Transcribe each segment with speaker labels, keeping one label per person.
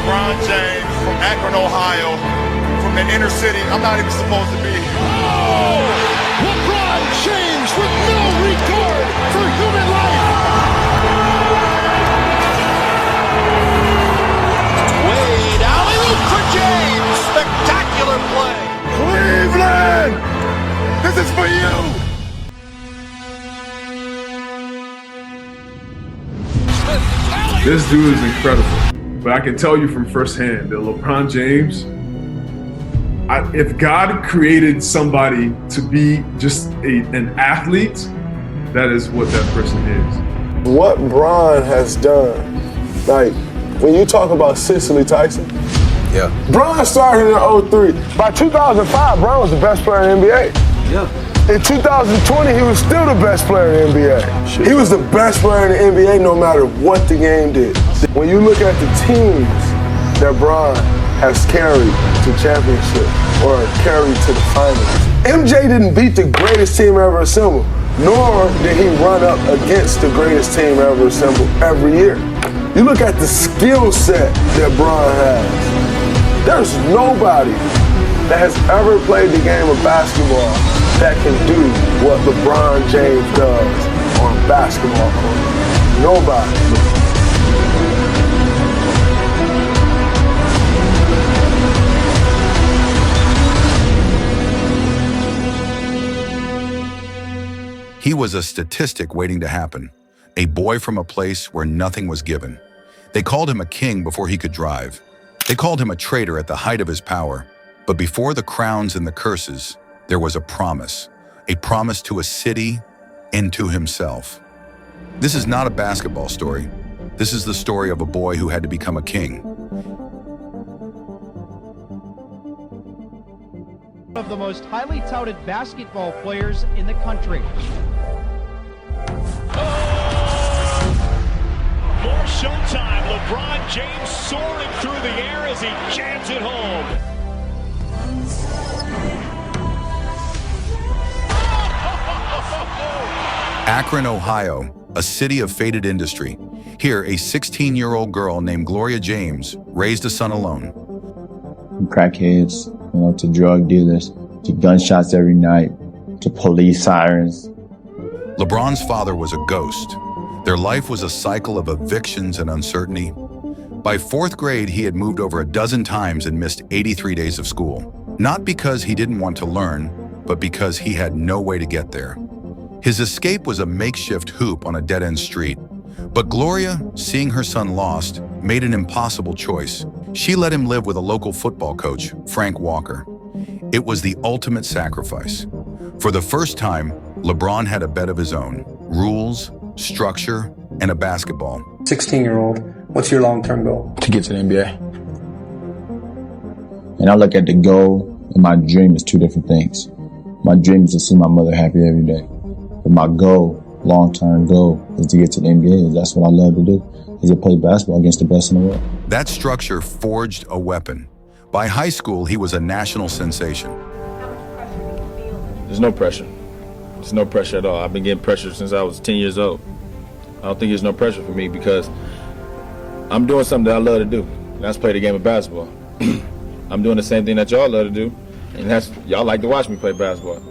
Speaker 1: LeBron James from Akron, Ohio, from the inner city. I'm not even supposed to be here.
Speaker 2: Oh! LeBron James with no regard for human life.
Speaker 3: Wade, alley-oop for James. Spectacular play.
Speaker 1: Cleveland, this is for you.
Speaker 4: This dude is incredible. But I can tell you from firsthand that LeBron James, if God created somebody to be just an athlete, that is what that person is.
Speaker 5: What Bron has done, like when you talk about Cicely Tyson,
Speaker 3: Yeah.
Speaker 5: Bron started in 03. By 2005, Bron was the best player in the NBA.
Speaker 3: Yeah.
Speaker 5: In 2020, he was still the best player in the NBA.
Speaker 3: Shit.
Speaker 5: He was the best player in the NBA no matter what the game did. When you look at the teams that Bron has carried to championship or carried to the finals, MJ didn't beat the greatest team ever assembled, nor did he run up against the greatest team ever assembled every year. You look at the skill set that Bron has. There's nobody that has ever played the game of basketball that can do what LeBron James does on a basketball court. Nobody.
Speaker 6: He was a statistic waiting to happen, a boy from a place where nothing was given. They called him a king before he could drive. They called him a traitor at the height of his power. But before the crowns and the curses, there was a promise to a city and to himself. This is not a basketball story. This is the story of a boy who had to become a king.
Speaker 7: One of the most highly touted basketball players in the country.
Speaker 2: More showtime. LeBron James soaring through the air as he jams it home.
Speaker 6: Akron, Ohio, a city of fated industry. Here, a 16-year-old girl named Gloria James raised a son alone.
Speaker 8: From crackheads, to drug dealers, to gunshots every night, to police sirens.
Speaker 6: LeBron's father was a ghost. Their life was a cycle of evictions and uncertainty. By fourth grade, he had moved over a dozen times and missed 83 days of school. Not because he didn't want to learn, but because he had no way to get there. His escape was a makeshift hoop on a dead-end street. But Gloria, seeing her son lost, made an impossible choice. She let him live with a local football coach, Frank Walker. It was the ultimate sacrifice. For the first time, LeBron had a bed of his own. Rules, structure, and a basketball.
Speaker 9: 16-year-old, what's your long-term goal?
Speaker 8: To get to the NBA. And I look at the goal and my dream as two different things. My dream is to see my mother happy every day. But my goal, long-term goal, is to get to the NBA. That's what I love to do, is to play basketball against the best in the world.
Speaker 6: That structure forged a weapon. By high school, he was a national sensation.
Speaker 10: There's no pressure. There's no pressure at all. I've been getting pressure since I was 10 years old. I don't think there's no pressure for me because I'm doing something that I love to do, and that's play the game of basketball. I'm doing the same thing that y'all love to do, and that's y'all like to watch me play basketball.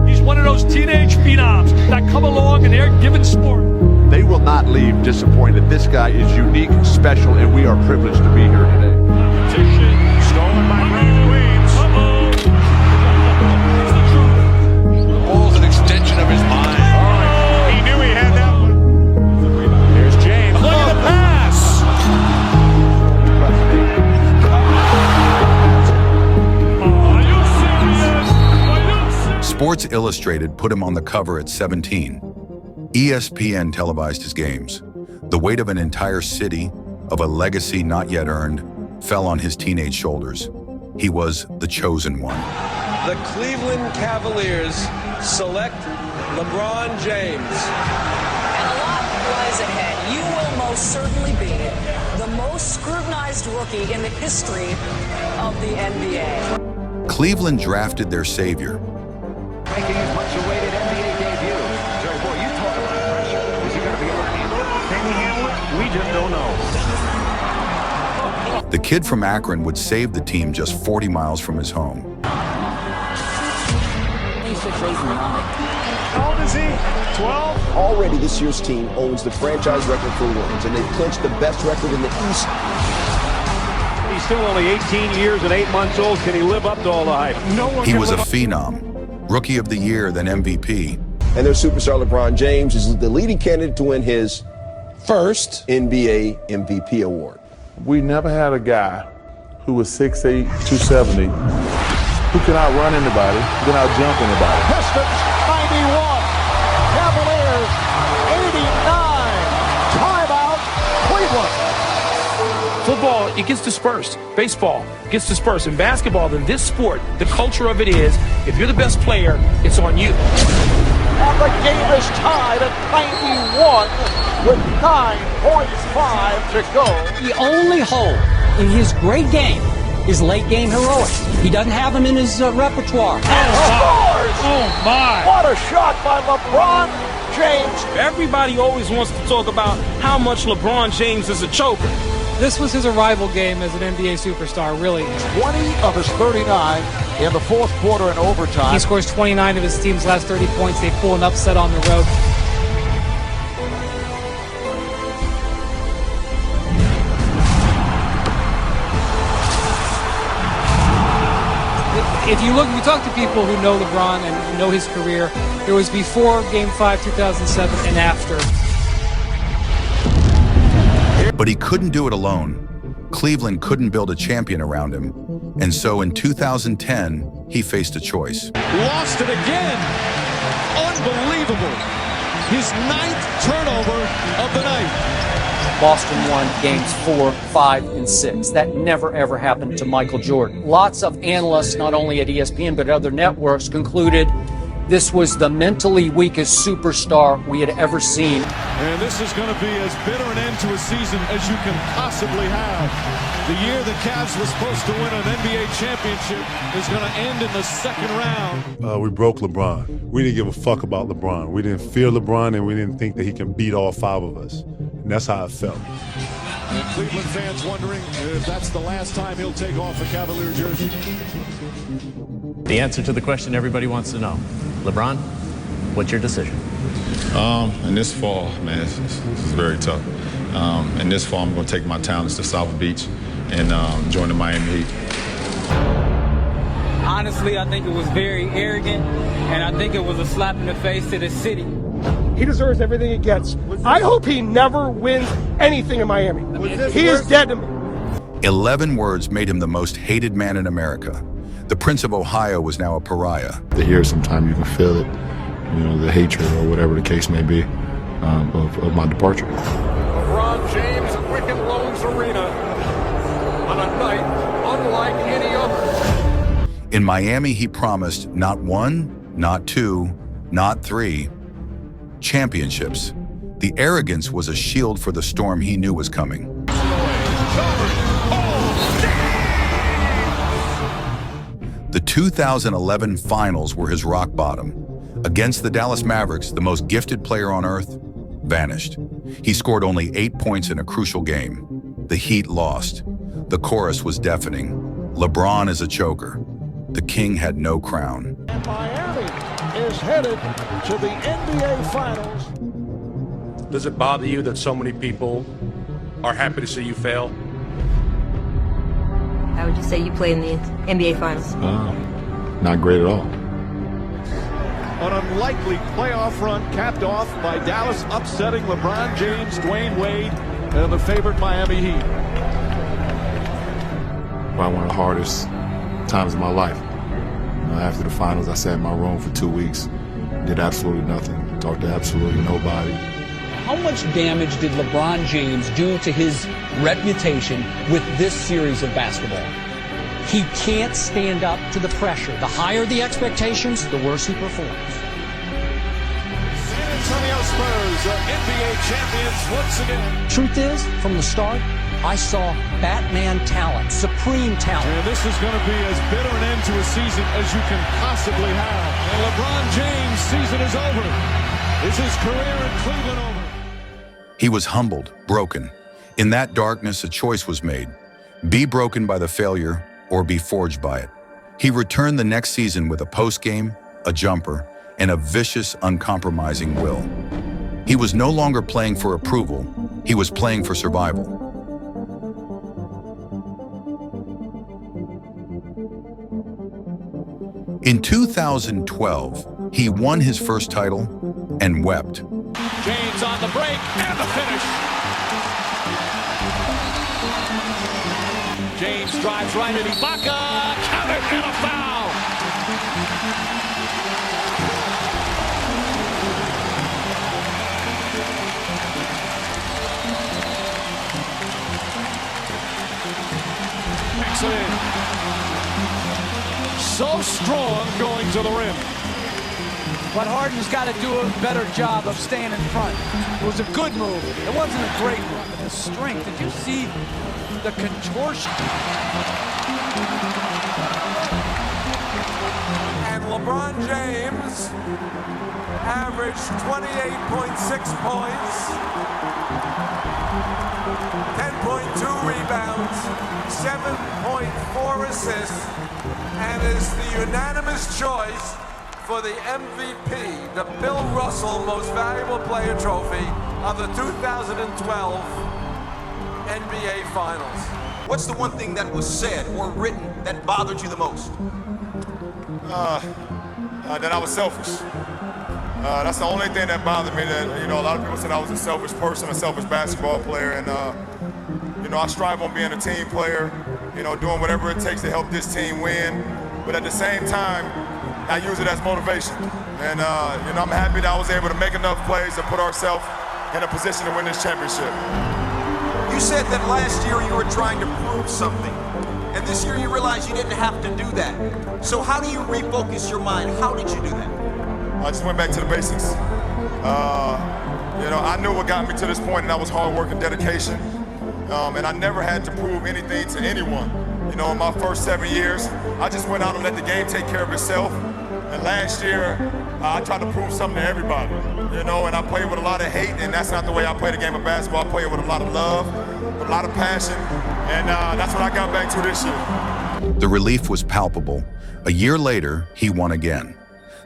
Speaker 2: He's one of those teenage phenoms that come along and they're given sport.
Speaker 3: They will not leave disappointed. This guy is unique, special, and we are privileged to be here today.
Speaker 2: Competition stolen by Brandon Weeds.
Speaker 3: The ball's an extension of his mind.
Speaker 2: He knew he had that one. Here's James. Look at the pass. Are you serious?
Speaker 6: Sports Illustrated put him on the cover at 17. ESPN televised his games. The weight of an entire city, of a legacy not yet earned, fell on his teenage shoulders. He was the chosen one.
Speaker 11: The Cleveland Cavaliers select LeBron James.
Speaker 12: And a lot lies ahead. You will most certainly be the most scrutinized rookie in the history of the NBA.
Speaker 6: Cleveland drafted their savior.
Speaker 13: Making his much-awaited NBA debut. Jerry, boy, you talk about pressure. Is he going to be able to handle it? Can he handle it? We just don't know.
Speaker 6: The kid from Akron would save the team just 40 miles from his home.
Speaker 2: How old is he? 12?
Speaker 14: Already this year's team owns the franchise record for wins, and they've clinched the best record in the East.
Speaker 2: He's still only 18 years and 8 months old. Can he live up to all the hype? No one.
Speaker 6: He was a phenom, Rookie of the Year, then MVP.
Speaker 14: And their superstar LeBron James is the leading candidate to win his first NBA MVP award.
Speaker 15: We never had a guy who was 6'8", 270, who could outrun anybody, who could outjump anybody.
Speaker 2: Pistons 91, Cavaliers 89. Timeout, Cleveland.
Speaker 16: Football, it gets dispersed. Baseball gets dispersed. In basketball, in this sport, the culture of it is, if you're the best player, it's on you.
Speaker 2: And the game is tied at 91 with 9.5 to go.
Speaker 17: The only hole in his great game is late game heroics. He doesn't have them in his repertoire.
Speaker 2: And scores!
Speaker 16: Oh my!
Speaker 2: What a shot by LeBron James.
Speaker 16: Everybody always wants to talk about how much LeBron James is a choker.
Speaker 7: This was his arrival game as an NBA superstar, really.
Speaker 2: 20 of his 39 in the fourth quarter and overtime.
Speaker 7: He scores 29 of his team's last 30 points. They pull an upset on the road. If you talk to people who know LeBron and know his career, there was before Game 5, 2007, and after.
Speaker 6: But he couldn't do it alone. Cleveland couldn't build a champion around him. And so in 2010, he faced a choice.
Speaker 2: Lost it again. Unbelievable. His 9th turnover of the night.
Speaker 17: Boston won games 4, 5, and 6. That never, ever happened to Michael Jordan. Lots of analysts, not only at ESPN but at other networks, concluded this was the mentally weakest superstar we had ever seen.
Speaker 2: And this is going to be as bitter an end to a season as you can possibly have. The year the Cavs was supposed to win an NBA championship is going to end in the second round.
Speaker 15: We broke LeBron. We didn't give a fuck about LeBron. We didn't fear LeBron, and we didn't think that he can beat all 5 of us. And that's how it felt.
Speaker 2: And Cleveland fans wondering if that's the last time he'll take off a Cavalier jersey.
Speaker 18: The answer to the question everybody wants to know. LeBron, what's your decision?
Speaker 10: In this fall, man, this is very tough. In this fall, I'm going to take my talents to South Beach and join the Miami Heat.
Speaker 19: Honestly, I think it was very arrogant, and I think it was a slap in the face to the city.
Speaker 20: He deserves everything he gets. I hope he never wins anything in Miami. He is dead to me.
Speaker 6: 11 words made him the most hated man in America. The Prince of Ohio was now a pariah.
Speaker 15: To hear sometimes you can feel it, you know, the hatred or whatever the case may be of my departure.
Speaker 2: LeBron James at Wicked Loans Arena on a night unlike any other.
Speaker 6: In Miami, he promised not 1, not 2, not 3 championships. The arrogance was a shield for the storm he knew was coming. The 2011 finals were his rock bottom. Against the Dallas Mavericks, the most gifted player on earth vanished. He scored only 8 points in a crucial game. The Heat lost. The chorus was deafening. LeBron is a choker. The king had no crown.
Speaker 2: And Miami is headed to the NBA Finals.
Speaker 21: Does it bother you that so many people are happy to see you fail?
Speaker 22: How would you say you played in the NBA Finals?
Speaker 15: Not great at all.
Speaker 2: An unlikely playoff run capped off by Dallas upsetting LeBron James, Dwayne Wade, and the favorite Miami Heat.
Speaker 15: Probably one of the hardest times of my life. You know, after the finals, I sat in my room for 2 weeks, did absolutely nothing, talked to absolutely nobody.
Speaker 17: How much damage did LeBron James do to his reputation with this series of basketball? He can't stand up to the pressure. The higher the expectations, the worse he performs.
Speaker 2: San Antonio Spurs are NBA champions once again.
Speaker 17: Truth is, from the start, I saw Batman talent, supreme talent.
Speaker 2: And this is going to be as bitter an end to a season as you can possibly have. And LeBron James' season is over. Is his career in Cleveland over?
Speaker 6: He was humbled, broken. In that darkness, a choice was made. Be broken by the failure or be forged by it. He returned the next season with a post-game, a jumper, and a vicious, uncompromising will. He was no longer playing for approval, he was playing for survival. In 2012, he won his first title and wept.
Speaker 2: James on the break and the finish. James drives right at Ibaka, countered and a foul. Excellent. So strong going to the rim.
Speaker 1: But Harden's got to do a better job of staying in front. It was a good move. It wasn't a great move, but the strength. Did you see the contortion?
Speaker 11: And LeBron James averaged 28.6 points, 10.2 rebounds, 7.4 assists, and is the unanimous choice for the MVP, the Bill Russell Most Valuable Player Trophy of the 2012 NBA Finals.
Speaker 4: What's the one thing that was said or written that bothered you the most?
Speaker 15: That I was selfish. That's the only thing that bothered me. That, you know, a lot of people said I was a selfish person, a selfish basketball player, and you know, I strive on being a team player, you know, doing whatever it takes to help this team win. But at the same time, I use it as motivation. And you know, I'm happy that I was able to make enough plays to put ourselves in a position to win this championship.
Speaker 4: You said that last year you were trying to prove something, and this year you realized you didn't have to do that. So how do you refocus your mind? How did you do that?
Speaker 15: I just went back to the basics. You know, I knew what got me to this point, and that was hard work and dedication. And I never had to prove anything to anyone. You know, in my first 7 years, I just went out and let the game take care of itself. And last year, I tried to prove something to everybody. You know, and I played with a lot of hate, and that's not the way I play the game of basketball. I play with a lot of love, a lot of passion, and that's what I got back to this year.
Speaker 6: The relief was palpable. A year later, he won again.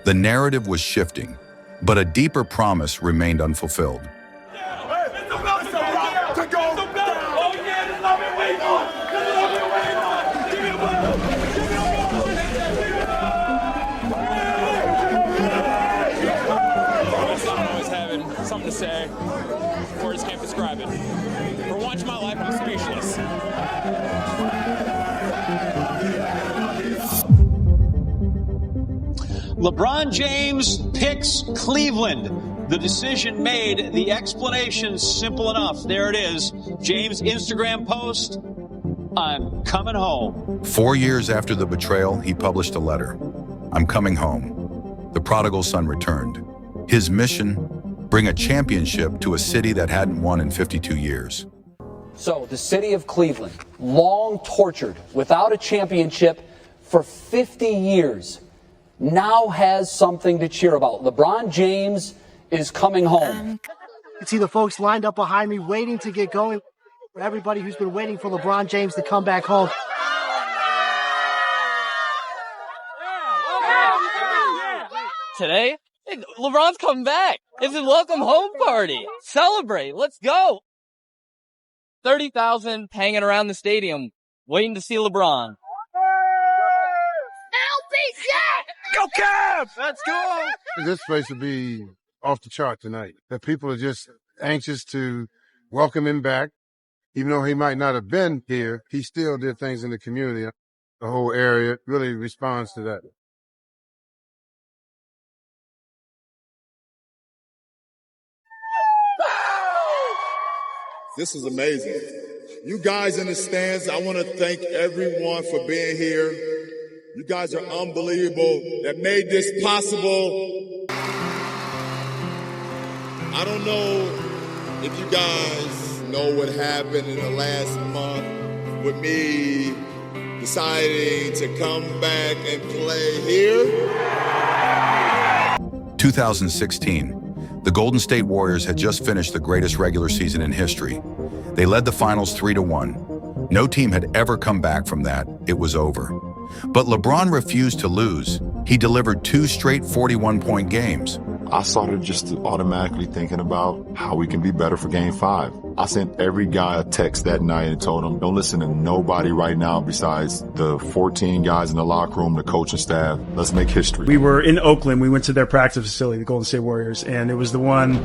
Speaker 6: The narrative was shifting, but a deeper promise remained unfulfilled.
Speaker 23: Something to say, words can't describe it. For once in my life, I'm speechless.
Speaker 24: LeBron James picks Cleveland. The decision made, the explanation simple enough. There it is. James' Instagram post, I'm coming home.
Speaker 6: 4 years after the betrayal, he published a letter. I'm coming home. The prodigal son returned. His mission, bring a championship to a city that hadn't won in 52 years.
Speaker 17: So, the city of Cleveland, long tortured without a championship for 50 years, now has something to cheer about. LeBron James is coming home.
Speaker 25: You see the folks lined up behind me waiting to get going. For everybody who's been waiting for LeBron James to come back home.
Speaker 26: Today, LeBron's coming back. It's a welcome home party. Celebrate. Let's go. 30,000 hanging around the stadium, waiting to see LeBron.
Speaker 20: Go Cavs!
Speaker 25: Let's go!
Speaker 27: This place will be off the chart tonight. The people are just anxious to welcome him back. Even though he might not have been here, he still did things in the community. The whole area really responds to that.
Speaker 28: This is amazing. You guys in the stands, I want to thank everyone for being here. You guys are unbelievable that made this possible. I don't know if you guys know what happened in the last month with me deciding to come back and play here.
Speaker 6: 2016. The Golden State Warriors had just finished the greatest regular season in history. They led the finals 3-1. No team had ever come back from that. It was over. But LeBron refused to lose. He delivered 2 straight 41-point games.
Speaker 3: I started just automatically thinking about how we can be better for Game 5. I sent every guy a text that night and told them, don't listen to nobody right now besides the 14 guys in the locker room, the coaching staff. Let's make history.
Speaker 5: We were in Oakland. We went to their practice facility, the Golden State Warriors, and it was the one,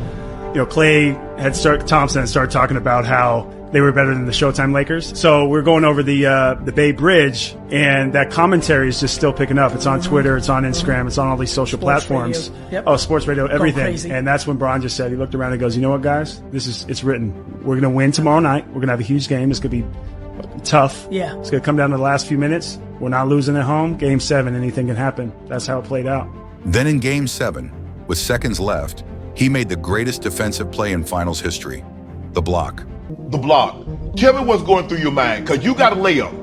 Speaker 5: Thompson had started talking about how they were better than the Showtime Lakers. So we're going over the Bay Bridge, and that commentary is just still picking up. It's on Twitter, it's on Instagram, it's on all these social platforms.
Speaker 25: Radio. Yep.
Speaker 5: Oh, sports radio, everything.
Speaker 25: Crazy.
Speaker 5: And that's when Bron just said, he looked around and goes, you know what, guys? It's written. We're going to win tomorrow night. We're going to have a huge game. It's going to be tough.
Speaker 25: Yeah.
Speaker 5: It's going to come down to the last few minutes. We're not losing at home. Game 7, anything can happen. That's how it played out.
Speaker 6: Then in Game 7, with seconds left, he made the greatest defensive play in finals history, the block.
Speaker 8: The block. Tell me what's going through your mind, because you got a layup.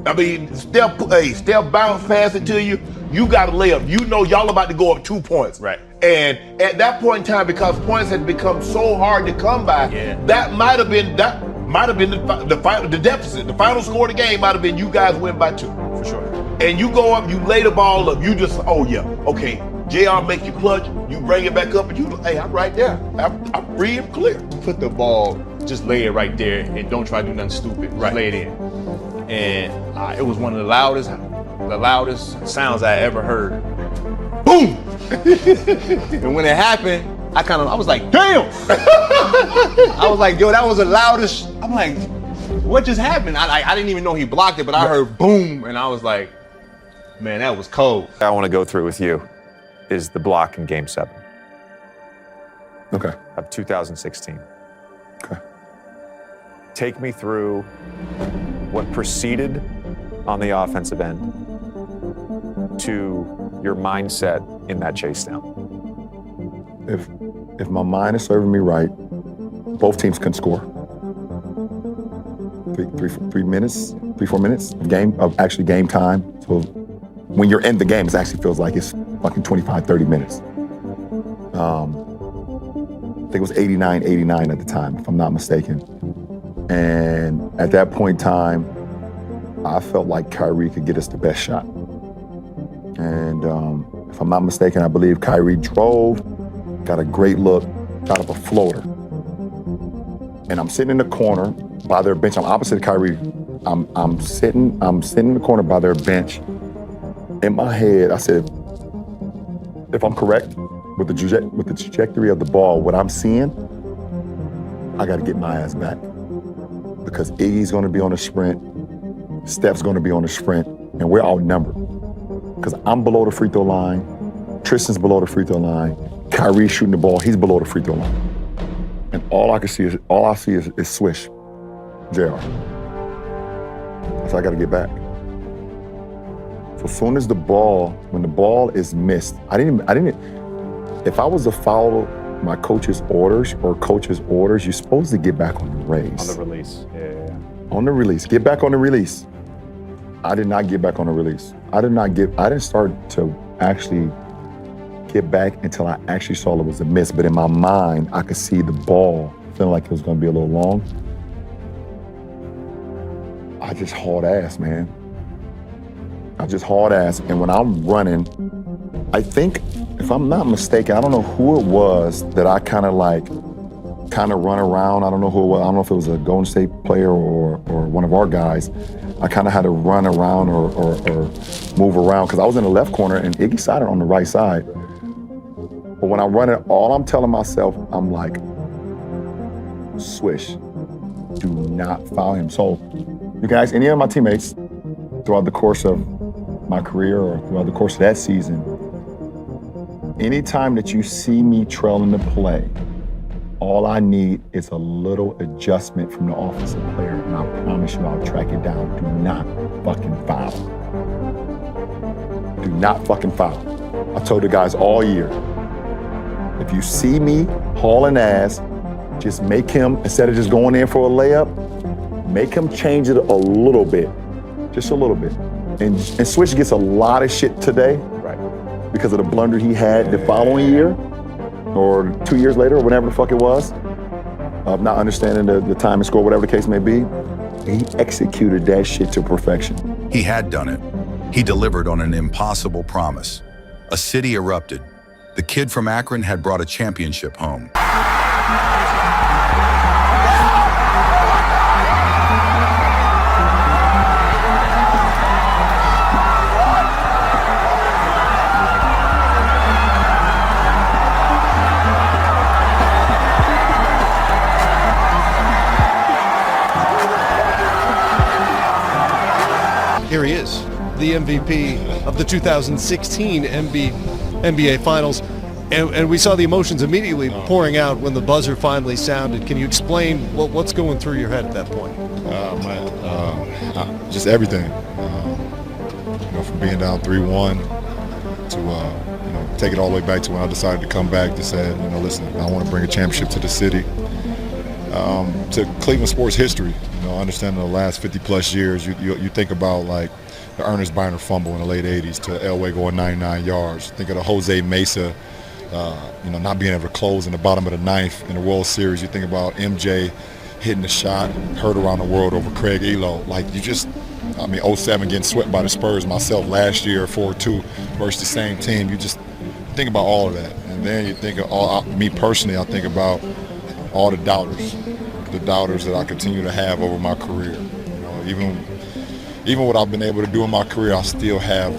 Speaker 8: I mean, Steph bounce pass it to you. You got a layup. You know y'all about to go up 2 points.
Speaker 9: Right.
Speaker 8: And at that point in time, because points had become so hard to come by, that might have been the deficit. The final score of the game might have been you guys win by 2.
Speaker 9: For sure.
Speaker 8: And you go up, you lay the ball up. You just, okay. JR make you clutch. You bring it back up, and hey, I'm right there. I'm free and clear.
Speaker 9: Put the ball, just lay it right there, and don't try to do nothing stupid. Just lay it in. And it was one of the loudest sounds I ever heard. Boom! And when it happened, I was like, damn! I was like, yo, that was the loudest. I'm like, what just happened? I didn't even know he blocked it, but I heard boom, and I was like, man, that was cold.
Speaker 12: I want to go through with you is the block in Game 7.
Speaker 3: Okay.
Speaker 12: Of 2016.
Speaker 3: Okay.
Speaker 12: Take me through what proceeded on the offensive end to your mindset in that chase down.
Speaker 3: If my mind is serving me right, both teams can score. 4 minutes of game time. So when you're in the game, it actually feels like it's fucking 25, 30 minutes. I think it was 89 at the time, if I'm not mistaken. And at that point in time, I felt like Kyrie could get us the best shot. And if I'm not mistaken, I believe Kyrie drove, got a great look, shot up a floater. And I'm sitting in the corner by their bench. I'm opposite of Kyrie. I'm sitting in the corner by their bench. In my head, I said, if I'm correct with the trajectory of the ball, what I'm seeing, I got to get my ass back. Because Iggy's going to be on a sprint, Steph's going to be on a sprint, and we're outnumbered. Because I'm below the free throw line, Tristan's below the free throw line, Kyrie's shooting the ball, he's below the free throw line. And all I see is Swish, JR. So I got to get back. So as soon as when the ball is missed, I didn't, if I was to follow my coach's orders, you're supposed to get back on the race.
Speaker 12: On the release, yeah.
Speaker 3: On the release, get back on the release. I did not get back on the release. I didn't start to actually get back until I actually saw it was a miss. But in my mind, I could see the ball feeling like it was gonna be a little long. I just hauled ass, man. And when I'm running, I think, if I'm not mistaken, I don't know who it was that I kind of run around. I don't know who it was. I don't know if it was a Golden State player or one of our guys. I kind of had to run around or move around because I was in the left corner and Iggy sided on the right side. But when I run it, all I'm telling myself, I'm like, Swish, do not foul him. So you can ask any of my teammates throughout the course of my career or throughout the course of that season, anytime that you see me trailing the play, all I need is a little adjustment from the offensive player, and I promise you I'll track it down. Do not fucking foul. Do not fucking foul. I told the guys all year, if you see me hauling ass, just make him, instead of just going in for a layup, make him change it a little bit. Just a little bit. And Switch gets a lot of shit today, right? Because of the blunder he had the following year, or 2 years later, or whatever the fuck it was, of not understanding the time and score, whatever the case may be. He executed that shit to perfection.
Speaker 6: He had done it. He delivered on an impossible promise. A city erupted. The kid from Akron had brought a championship home.
Speaker 7: Here he is, the MVP of the 2016 NBA Finals. And we saw the emotions immediately pouring out when the buzzer finally sounded. Can you explain what's going through your head at that point?
Speaker 15: Just everything. From being down 3-1 to take it all the way back to when I decided to come back to say, listen, I want to bring a championship to the city, to Cleveland sports history. Understanding the last 50-plus years, you think about like the Ernest Biner fumble in the late 80s to Elway going 99 yards. Think of the Jose Mesa, not being able to close in the bottom of the ninth in the World Series. You think about MJ hitting the shot, heard around the world over Craig Elo. 07 getting swept by the Spurs myself last year, 4-2 versus the same team. You just think about all of that. And then you think of me personally, I think about all the doubters that I continue to have over my career. Even what I've been able to do in my career, I still have,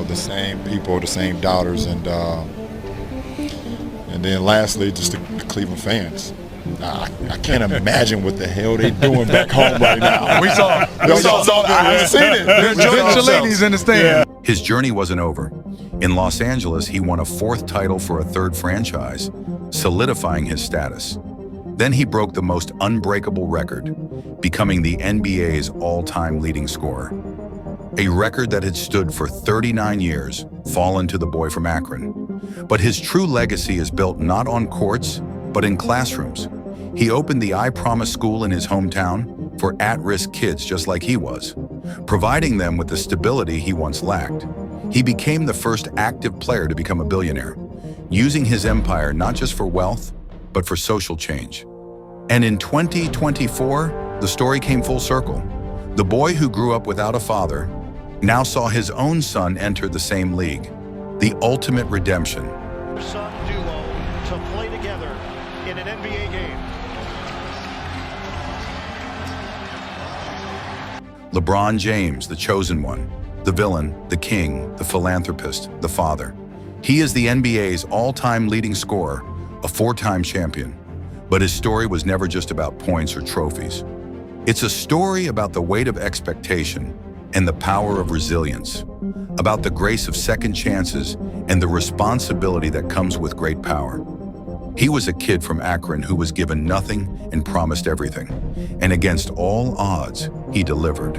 Speaker 15: the same people, the same doubters, and then lastly, just the Cleveland fans. I can't imagine what the hell they're doing back home right now.
Speaker 2: We saw
Speaker 15: I've seen it.
Speaker 2: They're enjoying the ladies in the stand.
Speaker 6: His journey wasn't over. In Los Angeles, he won a 4th title for a 3rd franchise, solidifying his status. Then he broke the most unbreakable record, becoming the NBA's all-time leading scorer. A record that had stood for 39 years, fallen to the boy from Akron. But his true legacy is built not on courts, but in classrooms. He opened the I Promise school in his hometown for at-risk kids just like he was, providing them with the stability he once lacked. He became the first active player to become a billionaire, using his empire not just for wealth, but for social change. And in 2024, the story came full circle. The boy who grew up without a father now saw his own son enter the same league, the ultimate redemption.
Speaker 10: Son duo to play together in an NBA game.
Speaker 6: LeBron James, the chosen one, the villain, the king, the philanthropist, the father. He is the NBA's all-time leading scorer, a 4-time champion. But his story was never just about points or trophies. It's a story about the weight of expectation and the power of resilience, about the grace of second chances and the responsibility that comes with great power. He was a kid from Akron who was given nothing and promised everything. And against all odds, he delivered.